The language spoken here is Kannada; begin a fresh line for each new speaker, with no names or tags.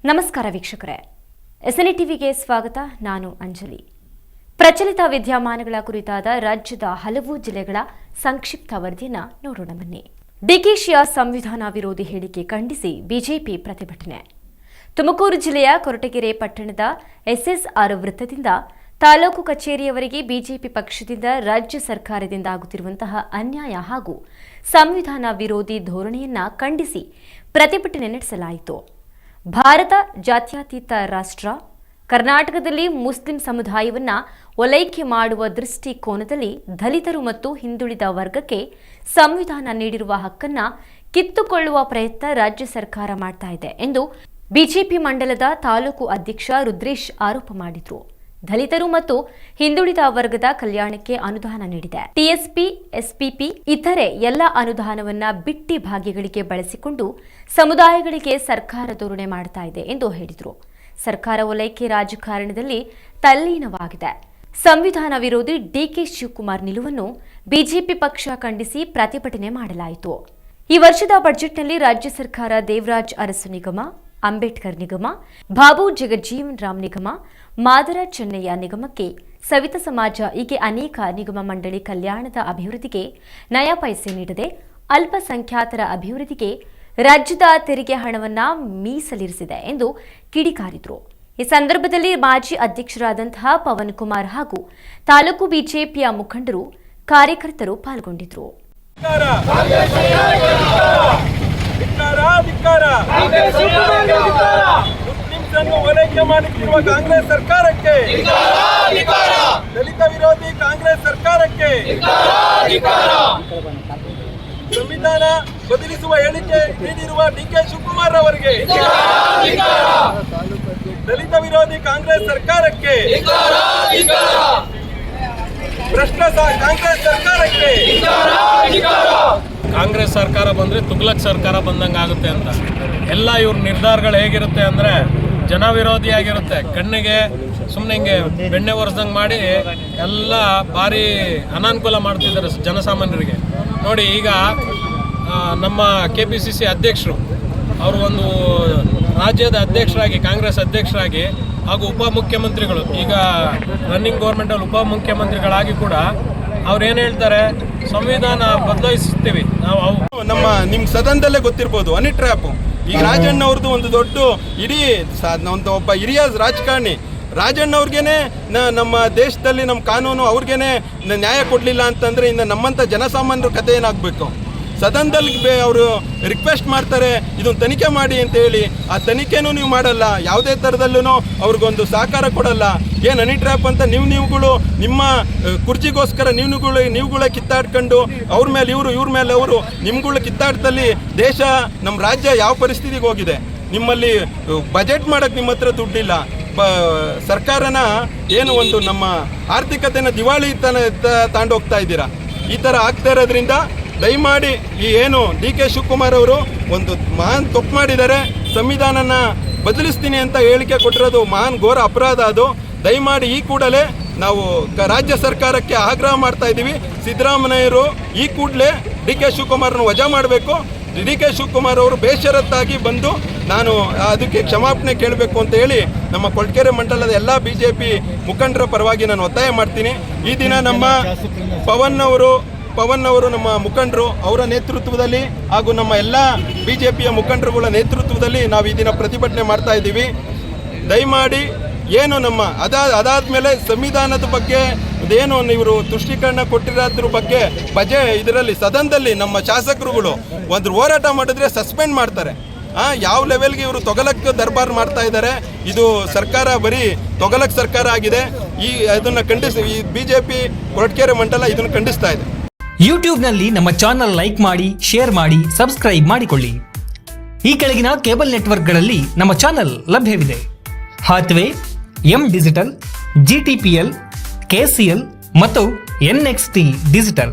ನಮಸ್ಕಾರ ವೀಕ್ಷಕರೇ, ಎಸ್ಎನ್ಇ ಟಿವಿಗೆ ಸ್ವಾಗತ. ನಾನು ಅಂಜಲಿ. ಪ್ರಚಲಿತ ವಿದ್ಯಮಾನಗಳ ಕುರಿತಾದ ರಾಜ್ಯದ ಹಲವು ಜಿಲ್ಲೆಗಳ ಸಂಕ್ಷಿಪ್ತ ವರದಿಯನ್ನು ನೋಡೋಣ ಬನ್ನಿ. ಡಿಕೆಶಿಯ ಸಂವಿಧಾನ ವಿರೋಧಿ ಹೇಳಿಕೆ ಖಂಡಿಸಿ ಬಿಜೆಪಿ ಪ್ರತಿಭಟನೆ. ತುಮಕೂರು ಜಿಲ್ಲೆಯ ಕೊರಟಗೆರೆ ಪಟ್ಟಣದ ಎಸ್ಎಸ್ಆರ್ ವೃತ್ತದಿಂದ ತಾಲೂಕು ಕಚೇರಿಯವರೆಗೆ ಬಿಜೆಪಿ ಪಕ್ಷದಿಂದ ರಾಜ್ಯ ಸರ್ಕಾರದಿಂದ ಆಗುತ್ತಿರುವಂತಹ ಅನ್ಯಾಯ ಹಾಗೂ ಸಂವಿಧಾನ ವಿರೋಧಿ ಧೋರಣೆಯನ್ನ ಖಂಡಿಸಿ ಪ್ರತಿಭಟನೆ ನಡೆಸಲಾಯಿತು. ಭಾರತ ಜಾತ್ಯತೀತ ರಾಷ್ಟ್ರ, ಕರ್ನಾಟಕದಲ್ಲಿ ಮುಸ್ಲಿಂ ಸಮುದಾಯವನ್ನು ಓಲೈಕೆ ಮಾಡುವ ದೃಷ್ಟಿಕೋನದಲ್ಲಿ ದಲಿತರು ಮತ್ತು ಹಿಂದುಳಿದ ವರ್ಗಕ್ಕೆ ಸಂವಿಧಾನ ನೀಡಿರುವ ಹಕ್ಕನ್ನು ಕಿತ್ತುಕೊಳ್ಳುವ ಪ್ರಯತ್ನ ರಾಜ್ಯ ಸರ್ಕಾರ ಮಾಡ್ತಾ ಇದೆ ಎಂದು ಬಿಜೆಪಿ ಮಂಡಲದ ತಾಲೂಕು ಅಧ್ಯಕ್ಷ ರುದ್ರೇಶ್ ಆರೋಪ ಮಾಡಿದರು. ದಲಿತರು ಮತ್ತು ಹಿಂದುಳಿದ ವರ್ಗದ ಕಲ್ಯಾಣಕ್ಕೆ ಅನುದಾನ ನೀಡಿದೆ. ಟಿಎಸ್ಪಿ, ಎಸ್ಪಿಪಿ ಇತರೆ ಎಲ್ಲ ಅನುದಾನವನ್ನ ಬಿಟ್ಟಿ ಭಾಗ್ಯಗಳಿಗೆ ಬಳಸಿಕೊಂಡು ಸಮುದಾಯಗಳಿಗೆ ಸರ್ಕಾರ ಧೋರಣೆ ಮಾಡ್ತಾ ಇದೆ ಎಂದು ಹೇಳಿದರು. ಸರ್ಕಾರ ಓಲೈಕೆ ರಾಜಕಾರಣದಲ್ಲಿ ತಲ್ಲೀನವಾಗಿದೆ. ಸಂವಿಧಾನ ವಿರೋಧಿ ಡಿಕೆ ಶಿವಕುಮಾರ್ ನಿಲುವನ್ನು ಬಿಜೆಪಿ ಪಕ್ಷ ಖಂಡಿಸಿ ಪ್ರತಿಭಟನೆ ಮಾಡಲಾಯಿತು. ಈ ವರ್ಷದ ಬಜೆಟ್ನಲ್ಲಿ ರಾಜ್ಯ ಸರ್ಕಾರ ದೇವರಾಜ್ ಅರಸು ನಿಗಮ, ಅಂಬೇಡ್ಕರ್ ನಿಗಮ, ಬಾಬು ಜಗಜ್ಜೀವನ್ ರಾಮ್ ನಿಗಮ, ಮಾದರ ಚೆನ್ನಯ್ಯ ನಿಗಮಕ್ಕೆ, ಸವಿತ ಸಮಾಜ ಹೀಗೆ ಅನೇಕ ನಿಗಮ ಮಂಡಳಿ ಕಲ್ಯಾಣದ ಅಭಿವೃದ್ಧಿಗೆ ನಯಾ ಪೈಸೆ ನೀಡದೆ ಅಲ್ಪಸಂಖ್ಯಾತರ ಅಭಿವೃದ್ಧಿಗೆ ರಾಜ್ಯದ ತೆರಿಗೆ ಹಣವನ್ನು ಮೀಸಲಿರಿಸಿದೆ ಎಂದು ಕಿಡಿಕಾರಿದರು. ಈ ಸಂದರ್ಭದಲ್ಲಿ ಮಾಜಿ ಅಧ್ಯಕ್ಷರಾದಂತಹ ಪವನ್ ಕುಮಾರ್ ಹಾಗೂ ತಾಲೂಕು ಬಿಜೆಪಿಯ ಮುಖಂಡರು, ಕಾರ್ಯಕರ್ತರು ಪಾಲ್ಗೊಂಡಿದ್ದರು.
ಮುಸ್ಲಿಂಸನ್ನು ಓಲೈಕೆ ಮಾಡುತ್ತಿರುವ ಕಾಂಗ್ರೆಸ್ ಸರ್ಕಾರಕ್ಕೆ, ದಲಿತ ವಿರೋಧಿ ಕಾಂಗ್ರೆಸ್ ಸರ್ಕಾರಕ್ಕೆ, ಸಂವಿಧಾನ ಬದಲಿಸುವ ಹೇಳಿಕೆ ನೀಡಿರುವ ಡಿಕೆ ಶಿವಕುಮಾರ್ ಅವರಿಗೆ, ದಲಿತ ವಿರೋಧಿ ಕಾಂಗ್ರೆಸ್ ಸರ್ಕಾರಕ್ಕೆ, ಭ್ರಷ್ಟ ಕಾಂಗ್ರೆಸ್ ಸರ್ಕಾರಕ್ಕೆ.
ಕಾಂಗ್ರೆಸ್ ಸರ್ಕಾರ ಬಂದರೆ ತುಗ್ಲಕ್ ಸರ್ಕಾರ ಬಂದಂಗೆ ಆಗುತ್ತೆ ಅಂತ ಎಲ್ಲ ಇವ್ರ ನಿರ್ಧಾರಗಳು ಹೇಗಿರುತ್ತೆ ಅಂದರೆ ಜನ ವಿರೋಧಿಯಾಗಿರುತ್ತೆ. ಕಣ್ಣಿಗೆ ಸುಮ್ಮನೆ ಹಿಂಗೆ ಬೆಣ್ಣೆ ಒರೆಸ್ದಂಗೆ ಮಾಡಿ ಎಲ್ಲ ಭಾರಿ ಅನಾನುಕೂಲ ಮಾಡ್ತಿದ್ದಾರೆ ಜನಸಾಮಾನ್ಯರಿಗೆ. ನೋಡಿ, ಈಗ ನಮ್ಮ KPCC ಅಧ್ಯಕ್ಷರು ಅವರು ಒಂದು ರಾಜ್ಯದ ಅಧ್ಯಕ್ಷರಾಗಿ, ಕಾಂಗ್ರೆಸ್ ಅಧ್ಯಕ್ಷರಾಗಿ ಹಾಗೂ ಉಪಮುಖ್ಯಮಂತ್ರಿಗಳು, ಈಗ ರನ್ನಿಂಗ್ ಗೌರ್ಮೆಂಟಲ್ಲಿ ಉಪಮುಖ್ಯಮಂತ್ರಿಗಳಾಗಿ ಕೂಡ ಅವ್ರು ಏನು ಹೇಳ್ತಾರೆ, ಸಂವಿಧಾನ ಬದಲಾಯಿಸ್ತೀವಿ ನಾವು.
ನಿಮ್ಮ ಸದನದಲ್ಲೇ ಗೊತ್ತಿರ್ಬೋದು, ಹನಿ ಟ್ರ್ಯಾಪ್. ಈಗ ರಾಜಣ್ಣ ಅವ್ರದ್ದು ಒಂದು ದೊಡ್ಡ ಇಡೀ ಒಬ್ಬ ಹಿರಿಯ ರಾಜಕಾರಣಿ ರಾಜಣ್ಣವ್ರಿಗೇನೆ ನಮ್ಮ ದೇಶದಲ್ಲಿ ನಮ್ಮ ಕಾನೂನು ಅವ್ರಿಗೇನೆ ನ್ಯಾಯ ಕೊಡಲಿಲ್ಲ ಅಂತಂದರೆ ಇನ್ನು ನಮ್ಮಂಥ ಜನಸಾಮಾನ್ಯರ ಕಥೆ ಏನಾಗಬೇಕು? ಸದನದಲ್ಲಿ ಅವರು ರಿಕ್ವೆಸ್ಟ್ ಮಾಡ್ತಾರೆ, ಇದನ್ನು ತನಿಖೆ ಮಾಡಿ ಅಂತ ಹೇಳಿ. ಆ ತನಿಖೆನೂ ನೀವು ಮಾಡಲ್ಲ, ಯಾವುದೇ ಥರದಲ್ಲೂ ಅವ್ರಿಗೊಂದು ಸಹಕಾರ ಕೊಡಲ್ಲ. ಏನು ಹನಿ ಟ್ರ್ಯಾಪ್ ಅಂತ ನೀವುಗಳು ನಿಮ್ಮ ಕುರ್ಚಿಗೋಸ್ಕರ ನೀವುಗಳೇ ಕಿತ್ತಾಡ್ಕೊಂಡು ಅವ್ರ ಮೇಲೆ ಇವ್ರ ಮೇಲೆ ಅವರು ನಿಮ್ಗಳು ಕಿತ್ತಾಡ್ದಲ್ಲಿ ದೇಶ, ನಮ್ಮ ರಾಜ್ಯ ಯಾವ ಪರಿಸ್ಥಿತಿಗೆ ಹೋಗಿದೆ. ನಿಮ್ಮಲ್ಲಿ ಬಜೆಟ್ ಮಾಡೋಕ್ಕೆ ನಿಮ್ಮ ಹತ್ರ ದುಡ್ಡಿಲ್ಲ. ಸರ್ಕಾರನ ಏನು ಒಂದು ನಮ್ಮ ಆರ್ಥಿಕತೆನ ದಿವಾಳಿ ತಾಂಡೋಗ್ತಾ ಇದ್ದೀರಾ. ಈ ಥರ ಆಗ್ತಾ ಇರೋದ್ರಿಂದ ದಯಮಾಡಿ ಈ ಏನು ಡಿಕೆ ಶಿವಕುಮಾರ್ ಅವರು ಒಂದು ಮಹಾನ್ ತಪ್ಪು ಮಾಡಿದ್ದಾರೆ. ಸಂವಿಧಾನನ ಬದಲಿಸ್ತೀನಿ ಅಂತ ಹೇಳಿಕೆ ಕೊಟ್ಟಿರೋದು ಮಹಾನ್ ಘೋರ ಅಪರಾಧ. ಅದು ದಯಮಾಡಿ ಈ ಕೂಡಲೇ ನಾವು ರಾಜ್ಯ ಸರ್ಕಾರಕ್ಕೆ ಆಗ್ರಹ ಮಾಡ್ತಾ ಇದ್ದೀವಿ. ಸಿದ್ದರಾಮಯ್ಯರು ಈ ಕೂಡಲೇ ಡಿಕೆ ಶಿವಕುಮಾರ್ನ ವಜಾ ಮಾಡಬೇಕು. ಡಿಕೆ ಶಿವಕುಮಾರ್ ಅವರು ಬೇಷರತ್ತಾಗಿ ಬಂದು ನಾನು ಅದಕ್ಕೆ ಕ್ಷಮಾಪಣೆ ಕೇಳಬೇಕು ಅಂತ ಹೇಳಿ ನಮ್ಮ ಕೊರಟಗೆರೆ ಮಂಡಲದ ಎಲ್ಲ BJP ಮುಖಂಡರ ಪರವಾಗಿ ನಾನು ಒತ್ತಾಯ ಮಾಡ್ತೀನಿ. ಈ ದಿನ ನಮ್ಮ ಪವನ್ ಅವರು ನಮ್ಮ ಮುಖಂಡರು ಅವರ ನೇತೃತ್ವದಲ್ಲಿ ಹಾಗೂ ನಮ್ಮ ಎಲ್ಲ BJPಯ ಮುಖಂಡರುಗಳ ನೇತೃತ್ವದಲ್ಲಿ ನಾವು ಈ ದಿನ ಪ್ರತಿಭಟನೆ ಮಾಡ್ತಾ ಇದ್ದೀವಿ. ದಯಮಾಡಿ ಏನು ನಮ್ಮ ಅದಾದಮೇಲೆ ಸಂವಿಧಾನದ ಬಗ್ಗೆ ಏನು ಇವರು ತುಷ್ಟೀಕರಣ ಕೊಟ್ಟಿರೋದ್ರ ಬಗ್ಗೆ ಇದರಲ್ಲಿ ಸದನದಲ್ಲಿ ನಮ್ಮ ಶಾಸಕರುಗಳು ಒಂದು ಹೋರಾಟ ಮಾಡಿದ್ರೆ ಸಸ್ಪೆಂಡ್ ಮಾಡ್ತಾರೆ. ಯಾವ ಲೆವೆಲ್ಗೆ ಇವರು ತೊಗಲಕ್ ದರ್ಬಾರ್ ಮಾಡ್ತಾ ಇದ್ದಾರೆ. ಇದು ಸರ್ಕಾರ ಬರೀ ತೊಗಲಕ್ ಸರ್ಕಾರ ಆಗಿದೆ. ಅದನ್ನು ಖಂಡಿಸಿ ಈ BJP ಕೊರಟಗೆರೆ ಮಂಡಲ ಇದನ್ನು ಖಂಡಿಸ್ತಾ ಇದೆ.
ಯೂಟ್ಯೂಬ್ನಲ್ಲಿ ನಮ್ಮ ಚಾನಲ್ ಲೈಕ್ ಮಾಡಿ, ಶೇರ್ ಮಾಡಿ, ಸಬ್ಸ್ಕ್ರೈಬ್ ಮಾಡಿಕೊಳ್ಳಿ. ಈ ಕೆಳಗಿನ ಕೇಬಲ್ ನೆಟ್ವರ್ಕ್ಗಳಲ್ಲಿ ನಮ್ಮ ಚಾನಲ್ ಲಭ್ಯವಿದೆ: ಹಾತ್ವೇ, M-Digital, GTPL, KCL ಮತ್ತು NXT ಡಿಜಿಟಲ್.